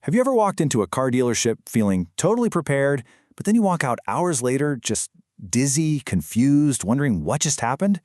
Have you ever walked into a car dealership feeling totally prepared, but then you walk out hours later just dizzy, confused, wondering what just happened?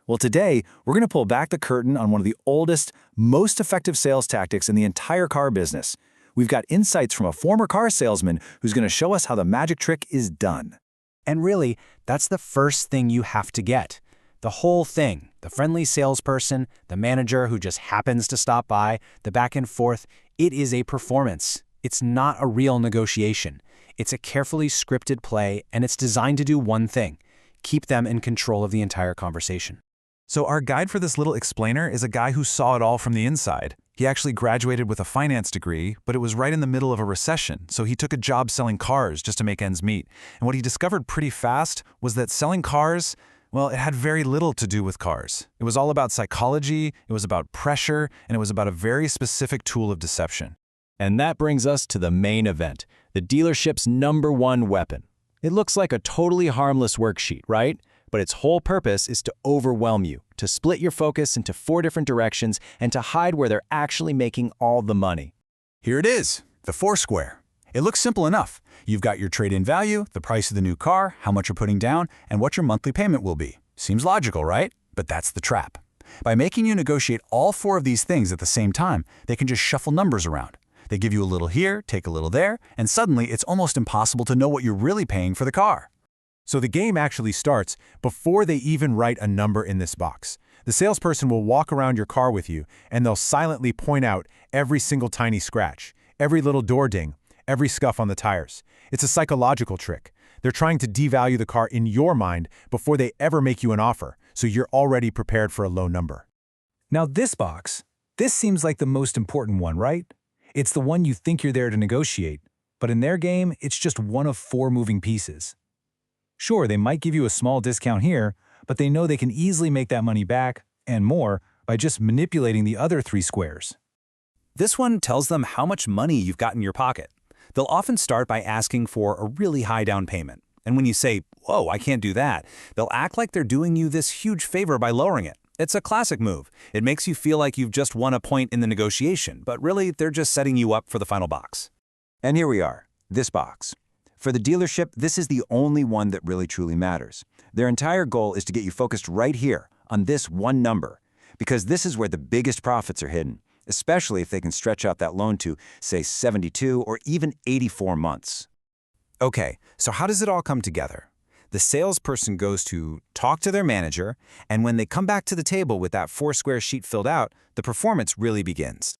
Well, today, we're going to pull back the curtain on one of the oldest, most effective sales tactics in the entire car business. We've got insights from a former car salesman who's going to show us how the magic trick is done. And really, that's the first thing you have to get. The whole thing, the friendly salesperson, the manager who just happens to stop by, the back and forth, it is a performance. It's not a real negotiation. It's a carefully scripted play, and it's designed to do one thing: keep them in control of the entire conversation. So our guide for this little explainer is a guy who saw it all from the inside. He actually graduated with a finance degree, but it was right in the middle of a recession, so he took a job selling cars just to make ends meet. And what he discovered pretty fast was that selling cars, well, it had very little to do with cars. It was all about psychology, it was about pressure, and it was about a very specific tool of deception. And that brings us to the main event, the dealership's #1 weapon. It looks like a totally harmless worksheet, right? But its whole purpose is to overwhelm you, to split your focus into 4 different directions, and to hide where they're actually making all the money. Here it is, the 4 square. It looks simple enough. You've got your trade-in value, the price of the new car, how much you're putting down, and what your monthly payment will be. Seems logical, right? But that's the trap. By making you negotiate all 4 of these things at the same time, they can just shuffle numbers around. They give you a little here, take a little there, and suddenly it's almost impossible to know what you're really paying for the car. So the game actually starts before they even write a number in this box. The salesperson will walk around your car with you, and they'll silently point out every single tiny scratch, every little door ding, every scuff on the tires. It's a psychological trick. They're trying to devalue the car in your mind before they ever make you an offer, so you're already prepared for a low number. Now this box, this seems like the most important one, right? It's the one you think you're there to negotiate, but in their game, it's just one of 4 moving pieces. Sure, they might give you a small discount here, but they know they can easily make that money back, and more, by just manipulating the other 3 squares. This one tells them how much money you've got in your pocket. They'll often start by asking for a really high down payment. And when you say, "Whoa, I can't do that," they'll act like they're doing you this huge favor by lowering it. It's a classic move. It makes you feel like you've just won a point in the negotiation, but really they're just setting you up for the final box. And here we are, this box. For the dealership, this is the only one that really truly matters. Their entire goal is to get you focused right here on this one number, because this is where the biggest profits are hidden, especially if they can stretch out that loan to, say, 72 or even 84 months. Okay, so how does it all come together? The salesperson goes to talk to their manager, and when they come back to the table with that 4 square sheet filled out, the performance really begins.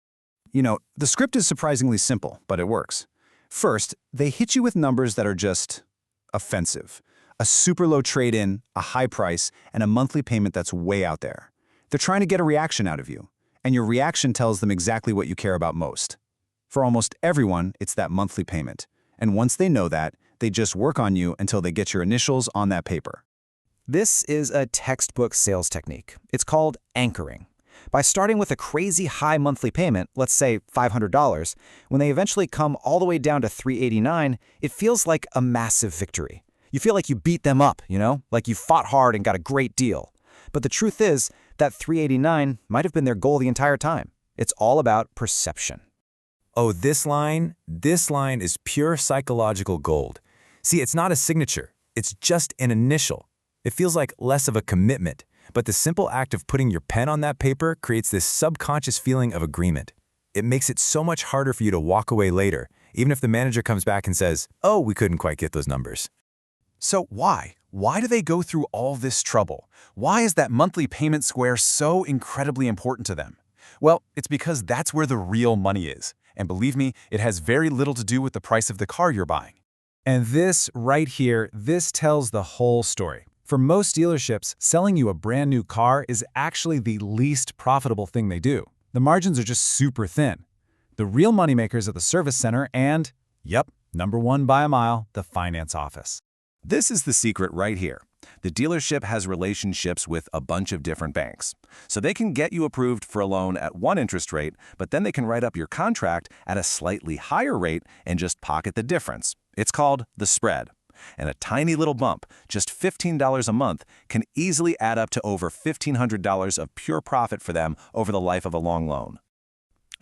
You know, the script is surprisingly simple, but it works. First, they hit you with numbers that are just offensive. A super low trade-in, a high price, and a monthly payment that's way out there. They're trying to get a reaction out of you, and your reaction tells them exactly what you care about most. For almost everyone, it's that monthly payment. And once they know that, they just work on you until they get your initials on that paper. This is a textbook sales technique. It's called anchoring. By starting with a crazy high monthly payment, let's say $500, when they eventually come all the way down to $389, it feels like a massive victory. You feel like you beat them up, like you fought hard and got a great deal. But the truth is that $389 might have been their goal the entire time. It's all about perception. Oh, this line is pure psychological gold. See, it's not a signature. It's just an initial. It feels like less of a commitment, but the simple act of putting your pen on that paper creates this subconscious feeling of agreement. It makes it so much harder for you to walk away later, even if the manager comes back and says, "Oh, we couldn't quite get those numbers." So why? Why do they go through all this trouble? Why is that monthly payment square so incredibly important to them? Well, it's because that's where the real money is. And believe me, it has very little to do with the price of the car you're buying. And this right here, this tells the whole story. For most dealerships, selling you a brand new car is actually the least profitable thing they do. The margins are just super thin. The real moneymakers are the service center and, yep, #1 by a mile, the finance office. This is the secret right here. The dealership has relationships with a bunch of different banks. So they can get you approved for a loan at one interest rate, but then they can write up your contract at a slightly higher rate and just pocket the difference. It's called the spread. And a tiny little bump, just $15 a month, can easily add up to over $1,500 of pure profit for them over the life of a long loan.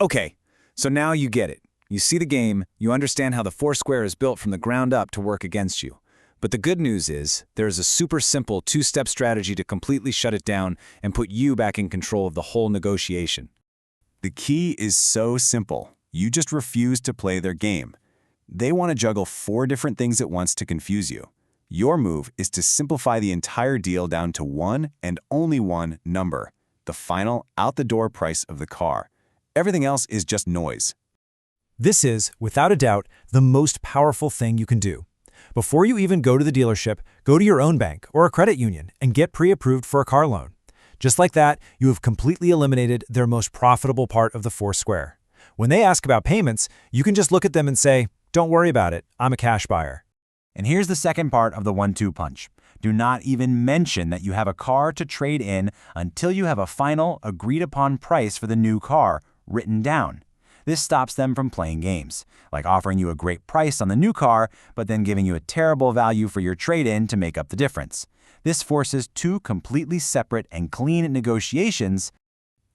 Okay, so now you get it. You see the game, you understand how the Foursquare is built from the ground up to work against you. But the good news is, there is a super simple two-step strategy to completely shut it down and put you back in control of the whole negotiation. The key is so simple. You just refuse to play their game. They want to juggle 4 different things at once to confuse you. Your move is to simplify the entire deal down to one and only one number, the final out-the-door price of the car. Everything else is just noise. This is, without a doubt, the most powerful thing you can do. Before you even go to the dealership, go to your own bank or a credit union and get pre-approved for a car loan. Just like that, you have completely eliminated their most profitable part of the Foursquare. When they ask about payments, you can just look at them and say, "Don't worry about it, I'm a cash buyer." And here's the second part of the 1-2 punch. Do not even mention that you have a car to trade in until you have a final, agreed-upon price for the new car written down. This stops them from playing games, like offering you a great price on the new car, but then giving you a terrible value for your trade-in to make up the difference. This forces 2 completely separate and clean negotiations.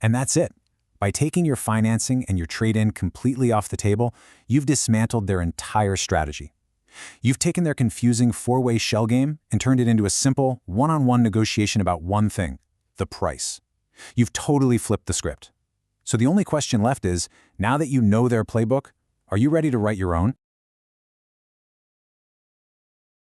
And that's it. By taking your financing and your trade-in completely off the table, you've dismantled their entire strategy. You've taken their confusing 4-way shell game and turned it into a simple, one-on-one negotiation about one thing: the price. You've totally flipped the script. So the only question left is, now that you know their playbook, are you ready to write your own?